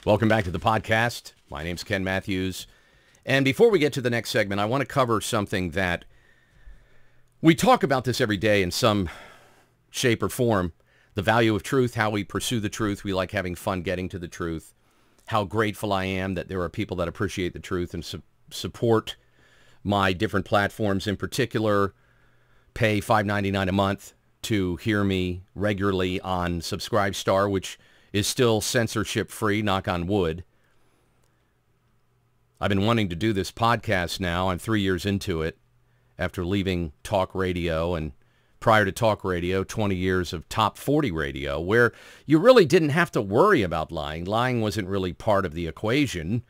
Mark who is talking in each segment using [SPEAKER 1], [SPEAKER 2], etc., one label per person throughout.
[SPEAKER 1] Welcome back to the podcast. My name's Ken Matthews. And before we get to the next segment, I want to cover something that we talk about this every day in some shape or form. The value of truth, how we pursue the truth. We like having fun getting to the truth. How grateful I am that there are people that appreciate the truth and support my different platforms. In particular, pay $5.99 a month to hear me regularly on Subscribestar, which is still censorship-free, knock on wood. I've been wanting to do this podcast now. I'm 3 years into it after leaving talk radio, and prior to talk radio, 20 years of top 40 radio, where you really didn't have to worry about lying. Lying wasn't really part of the equation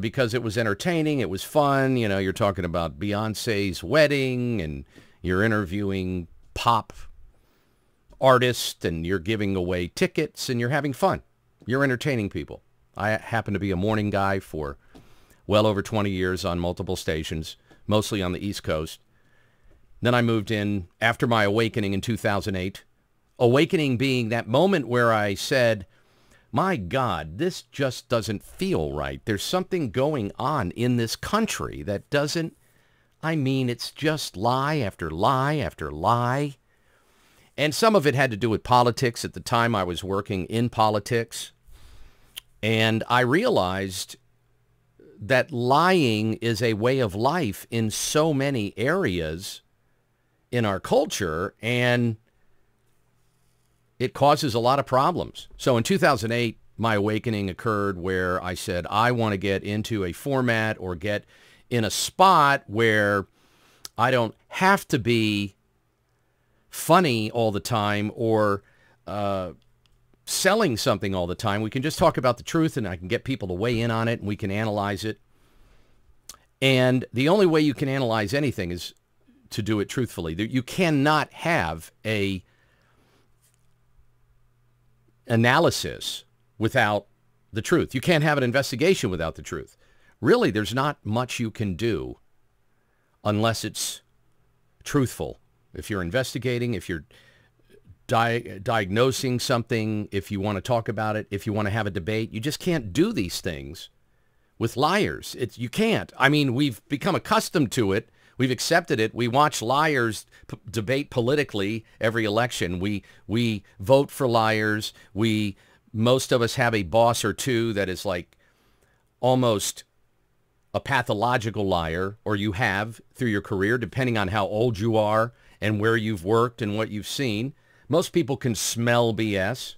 [SPEAKER 1] because it was entertaining, it was fun. You know, you're talking about Beyonce's wedding, and you're interviewing pop artist, and you're giving away tickets, and you're having fun. You're entertaining people. I happen to be a morning guy for well over 20 years on multiple stations, mostly on the East Coast. Then I moved in after my awakening in 2008. Awakening being that moment where I said, my God, this just doesn't feel right. There's something going on in this country that doesn't, it's just lie after lie after lie. And some of it had to do with politics. At the time, I was working in politics. And I realized that lying is a way of life in so many areas in our culture, and it causes a lot of problems. So in 2008, my awakening occurred where I said, I want to get into a format or get in a spot where I don't have to be funny all the time or selling something all the time. We can just talk about the truth, and I can get people to weigh in on it, and we can analyze it. And the only way you can analyze anything is to do it truthfully. You cannot have a analysis without the truth. You can't have an investigation without the truth. Really, there's not much you can do unless it's truthful. If you're investigating, if you're diagnosing something, if you want to talk about it, if you want to have a debate, you just can't do these things with liars. You can't. We've become accustomed to it. We've accepted it. We watch liars debate politically every election. We vote for liars. Most of us have a boss or two that is like almost a pathological liar, or you have through your career, depending on how old you are and where you've worked and what you've seen. Most people can smell BS.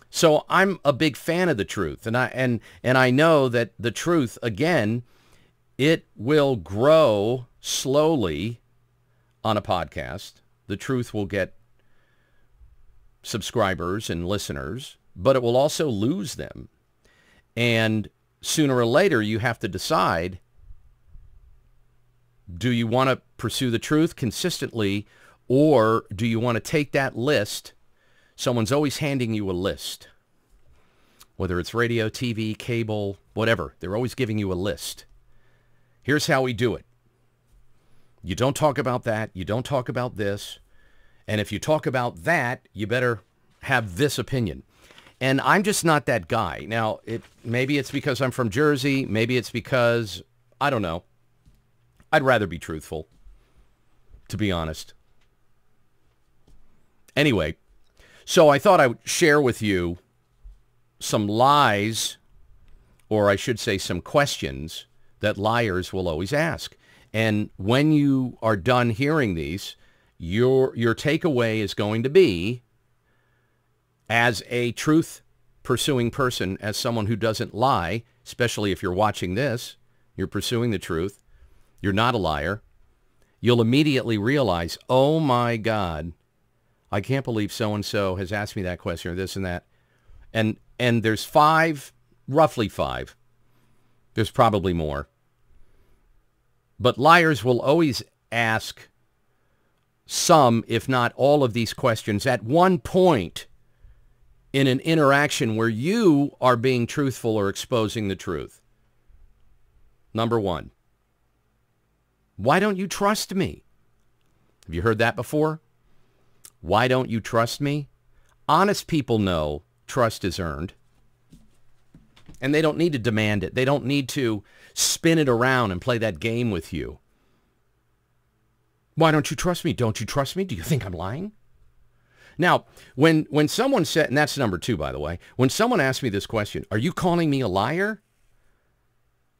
[SPEAKER 1] So I'm a big fan of the truth, and I know that the truth, again, it will grow slowly on a podcast. The truth will get subscribers and listeners, but it will also lose them. And sooner or later, you have to decide, do you want to pursue the truth consistently, or do you want to take that list? Someone's always handing you a list, whether it's radio, TV, cable, whatever. They're always giving you a list. Here's how we do it. You don't talk about that. You don't talk about this. And if you talk about that, you better have this opinion. And I'm just not that guy. Now, maybe it's because I'm from Jersey. Maybe it's because, I don't know. I'd rather be truthful, to be honest. Anyway, so I thought I would share with you some lies, or I should say some questions that liars will always ask. And when you are done hearing these, your takeaway is going to be, as a truth-pursuing person, as someone who doesn't lie, especially if you're watching this, you're pursuing the truth, you're not a liar, you'll immediately realize, oh my God, I can't believe so-and-so has asked me that question or this and that. And there's roughly five. There's probably more. But liars will always ask some, if not all of these questions at one point in an interaction where you are being truthful or exposing the truth. Number one, why don't you trust me? Have you heard that before? Why don't you trust me? Honest people know trust is earned. And they don't need to demand it. They don't need to spin it around and play that game with you. Why don't you trust me? Don't you trust me? Do you think I'm lying? Now, when someone said, and that's number 2, by the way, when someone asked me this question, are you calling me a liar?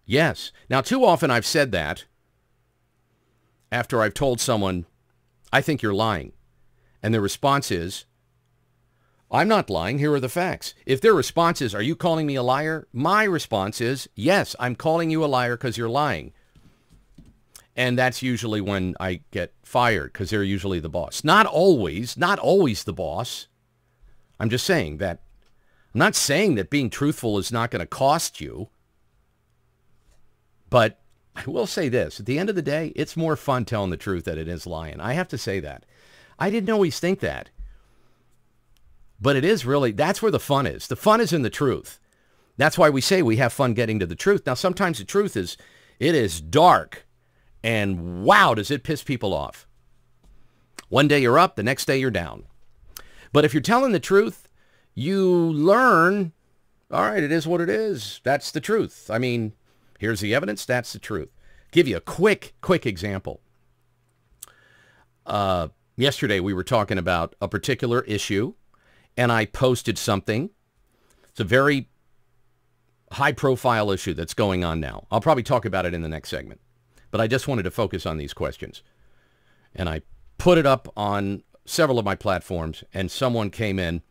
[SPEAKER 1] Yes. Now, too often I've said that after I've told someone, I think you're lying. And their response is, I'm not lying. Here are the facts. If their response is, are you calling me a liar? My response is, yes, I'm calling you a liar because you're lying. And that's usually when I get fired because they're usually the boss. Not always the boss. I'm just saying that. I'm not saying that being truthful is not going to cost you. But I will say this. At the end of the day, it's more fun telling the truth than it is lying. I have to say that. I didn't always think that. But it is really, that's where the fun is. The fun is in the truth. That's why we say we have fun getting to the truth. Now, sometimes the truth is, it is dark. And wow, does it piss people off. One day you're up, the next day you're down. But if you're telling the truth, you learn, all right, it is what it is. That's the truth. I mean, here's the evidence. That's the truth. Give you a quick example. Yesterday we were talking about a particular issue. And I posted something. It's a very high-profile issue that's going on now. I'll probably talk about it in the next segment. But I just wanted to focus on these questions. And I put it up on several of my platforms, and someone came in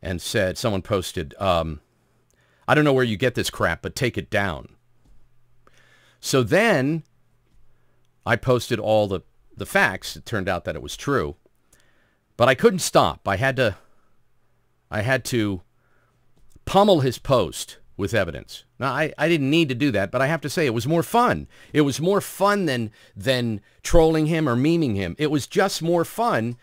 [SPEAKER 1] and said, someone posted, I don't know where you get this crap, but take it down. So then I posted all the facts. It turned out that it was true. But I couldn't stop. I had to pummel his post with evidence. Now, I didn't need to do that, but I have to say it was more fun. It was more fun than trolling him or memeing him. It was just more fun,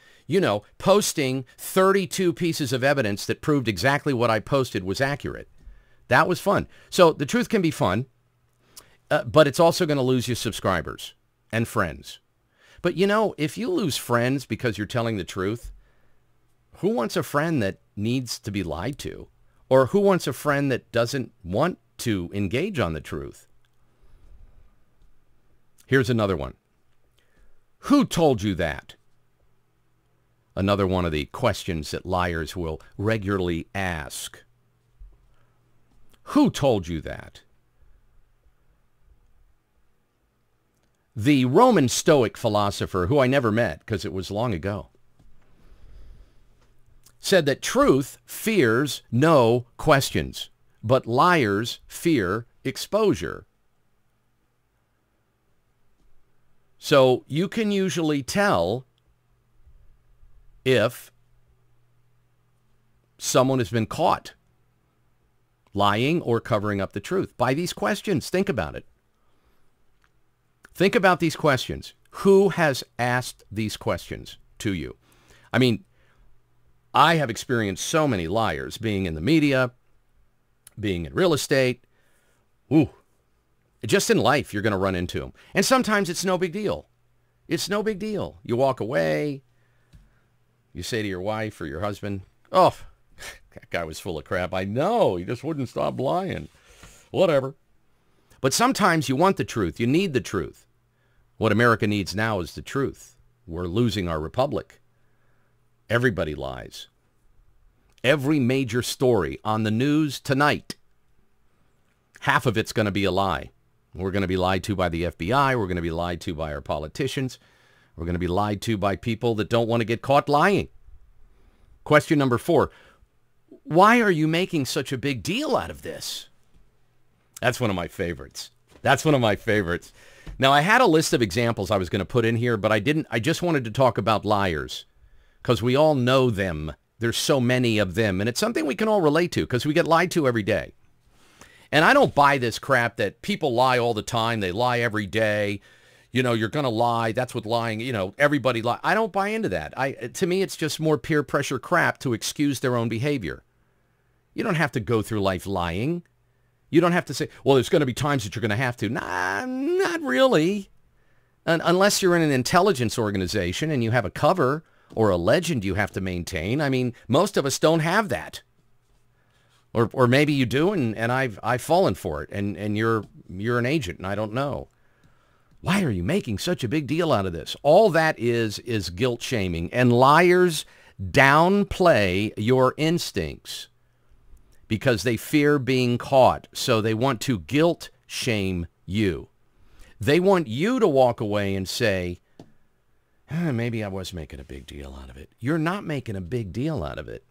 [SPEAKER 1] posting 32 pieces of evidence that proved exactly what I posted was accurate. That was fun. So the truth can be fun, but it's also going to lose you subscribers and friends. But, if you lose friends because you're telling the truth, who wants a friend that needs to be lied to? Or who wants a friend that doesn't want to engage on the truth? Here's another one. Who told you that? Another one of the questions that liars will regularly ask. Who told you that? The Roman Stoic philosopher, who I never met because it was long ago, said that truth fears no questions, but liars fear exposure. So you can usually tell if someone has been caught lying or covering up the truth by these questions. Think about it. Think about these questions. Who has asked these questions to you? I mean, I have experienced so many liars, being in the media, being in real estate. Ooh, just in life, you're going to run into them. And sometimes it's no big deal. It's no big deal. You walk away. You say to your wife or your husband, oh, that guy was full of crap. I know. He just wouldn't stop lying. Whatever. But sometimes you want the truth. You need the truth. What America needs now is the truth. We're losing our republic. Everybody lies. Every major story on the news tonight, half of it's going to be a lie. We're going to be lied to by the FBI. We're going to be lied to by our politicians. We're going to be lied to by people that don't want to get caught lying. Question number 4. Why are you making such a big deal out of this? That's one of my favorites. That's one of my favorites. Now, I had a list of examples I was going to put in here, but I didn't. I just wanted to talk about liars because we all know them. There's so many of them, and it's something we can all relate to because we get lied to every day. And I don't buy this crap that people lie all the time. They lie every day. You know, you're going to lie. That's what lying, everybody lie. I don't buy into that. To me, it's just more peer pressure crap to excuse their own behavior. You don't have to go through life lying. You don't have to say, well, there's going to be times that you're going to have to. Nah, not really. Unless you're in an intelligence organization and you have a cover or a legend you have to maintain. I mean, most of us don't have that. Or maybe you do, and I've fallen for it, and you're an agent, and I don't know. Why are you making such a big deal out of this? All that is guilt shaming, and liars downplay your instincts because they fear being caught, so they want to guilt shame you. They want you to walk away and say, maybe I was making a big deal out of it. You're not making a big deal out of it.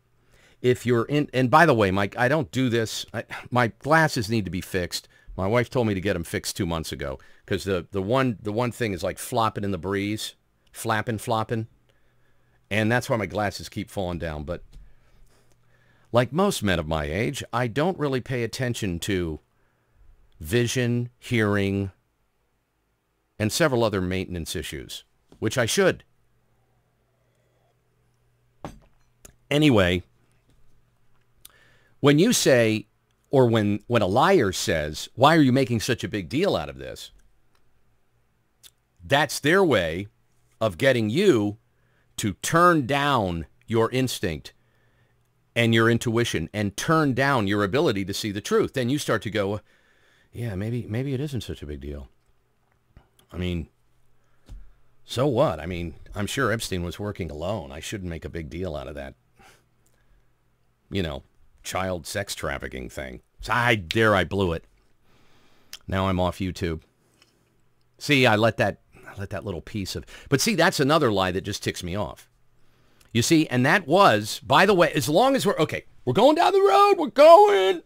[SPEAKER 1] If you're in, and by the way, Mike, I don't do this. My glasses need to be fixed. My wife told me to get them fixed 2 months ago because the one thing is like flopping in the breeze, flopping. And that's why my glasses keep falling down. But like most men of my age, I don't really pay attention to vision, hearing, and several other maintenance issues, which I should. Anyway, when you say, or when a liar says, why are you making such a big deal out of this? That's their way of getting you to turn down your instinct and your intuition and turn down your ability to see the truth. Then you start to go, yeah, maybe it isn't such a big deal. I mean, so what? I mean, I'm sure Epstein was working alone. I shouldn't make a big deal out of that, child sex trafficking thing. So I blew it. Now I'm off YouTube. See, I let that little piece of, but see, that's another lie that just ticks me off. You see, and that was, by the way, as long as we're going down the road,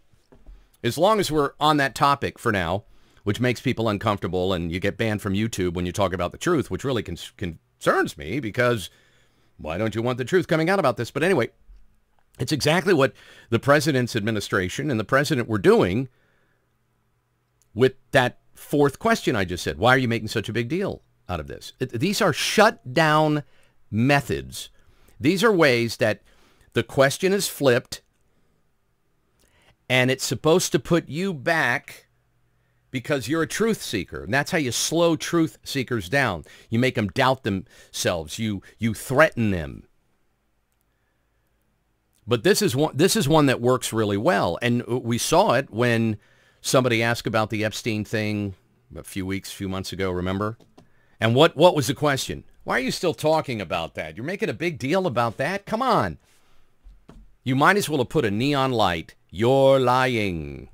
[SPEAKER 1] as long as we're on that topic for now, which makes people uncomfortable and you get banned from YouTube when you talk about the truth, which really concerns me because why don't you want the truth coming out about this? But anyway, it's exactly what the president's administration and the president were doing with that fourth question I just said. Why are you making such a big deal out of this? These are shut down methods. These are ways that the question is flipped and it's supposed to put you back because you're a truth seeker. And that's how you slow truth seekers down. You make them doubt themselves. You threaten them. But this is one that works really well. And we saw it when somebody asked about the Epstein thing a few months ago, remember? And what was the question? Why are you still talking about that? You're making a big deal about that? Come on. You might as well have put a neon light. You're lying.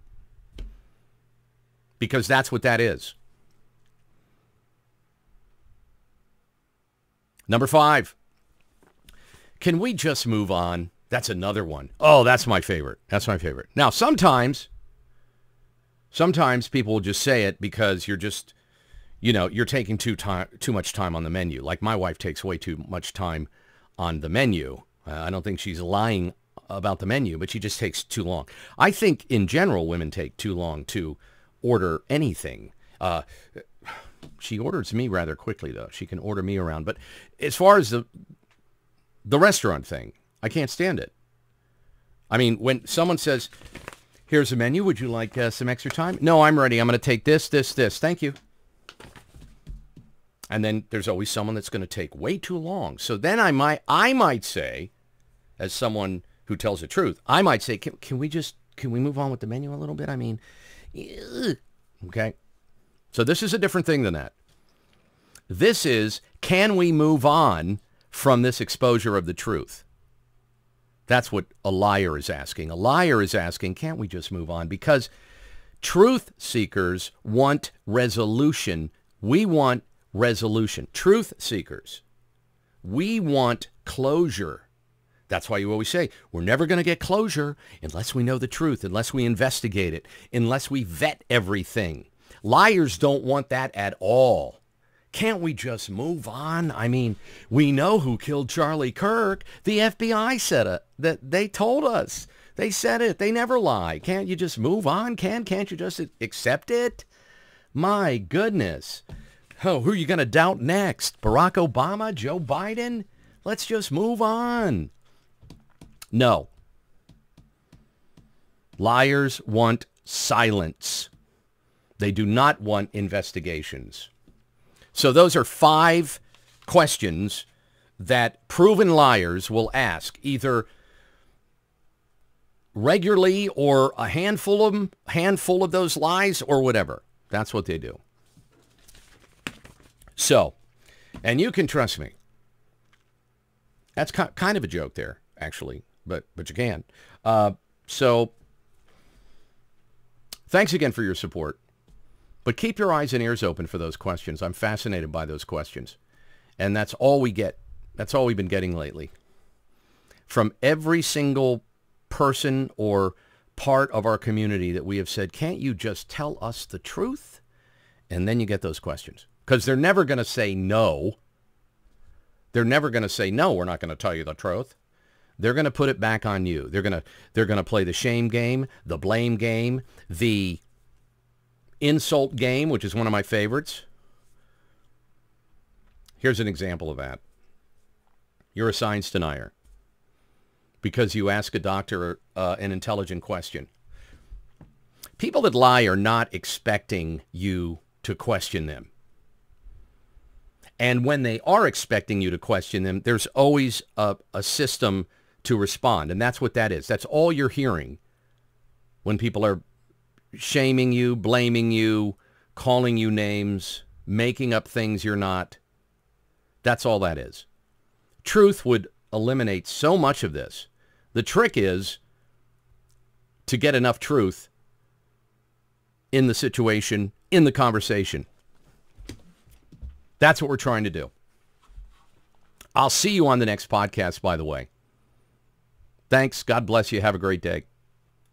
[SPEAKER 1] Because that's what that is. Number 5. Can we just move on? That's another one. Oh, that's my favorite. Now, sometimes people will just say it because you're just, you're taking too much time on the menu. Like my wife takes way too much time on the menu. I don't think she's lying about the menu, but she just takes too long. I think in general, women take too long to order anything. She orders me rather quickly, though. She can order me around. But as far as the restaurant thing, I can't stand it. I mean, when someone says, here's a menu, would you like some extra time? No, I'm ready. I'm going to take this. Thank you. And then there's always someone that's going to take way too long. So then I might say, as someone who tells the truth, I might say, can we move on with the menu a little bit? I mean, okay. So this is a different thing than that. This is, can we move on from this exposure of the truth? That's what a liar is asking. A liar is asking, can't we just move on? Because truth seekers want resolution. We want resolution. Truth seekers, we want closure. That's why you always say, we're never going to get closure unless we know the truth, unless we investigate it, unless we vet everything. Liars don't want that at all. Can't we just move on? I mean, we know who killed Charlie Kirk. The FBI said it. That they told us. They said it. They never lie. Can't you just move on? Can't you just accept it? My goodness. Oh, who are you going to doubt next? Barack Obama? Joe Biden? Let's just move on. No. Liars want silence. They do not want investigations. So those are 5 questions that proven liars will ask, either regularly or a handful of those lies or whatever. That's what they do. So, and you can trust me. That's kind of a joke there, actually, but you can. So, thanks again for your support. But keep your eyes and ears open for those questions. I'm fascinated by those questions. And that's all we get. That's all we've been getting lately. From every single person or part of our community that we have said, can't you just tell us the truth? And then you get those questions. Because they're never going to say no. They're never going to say, no, we're not going to tell you the truth. They're going to put it back on you. They're going to play the shame game, the blame game, the insult game, which is one of my favorites. Here's an example of that. You're a science denier because you ask a doctor an intelligent question. People that lie are not expecting you to question them. And when they are expecting you to question them, there's always a system to respond. And that's what that is. That's all you're hearing when people are shaming you, blaming you, calling you names, making up things you're not. That's all that is. Truth would eliminate so much of this. The trick is to get enough truth in the situation, in the conversation. That's what we're trying to do. I'll see you on the next podcast, by the way. Thanks. God bless you. Have a great day.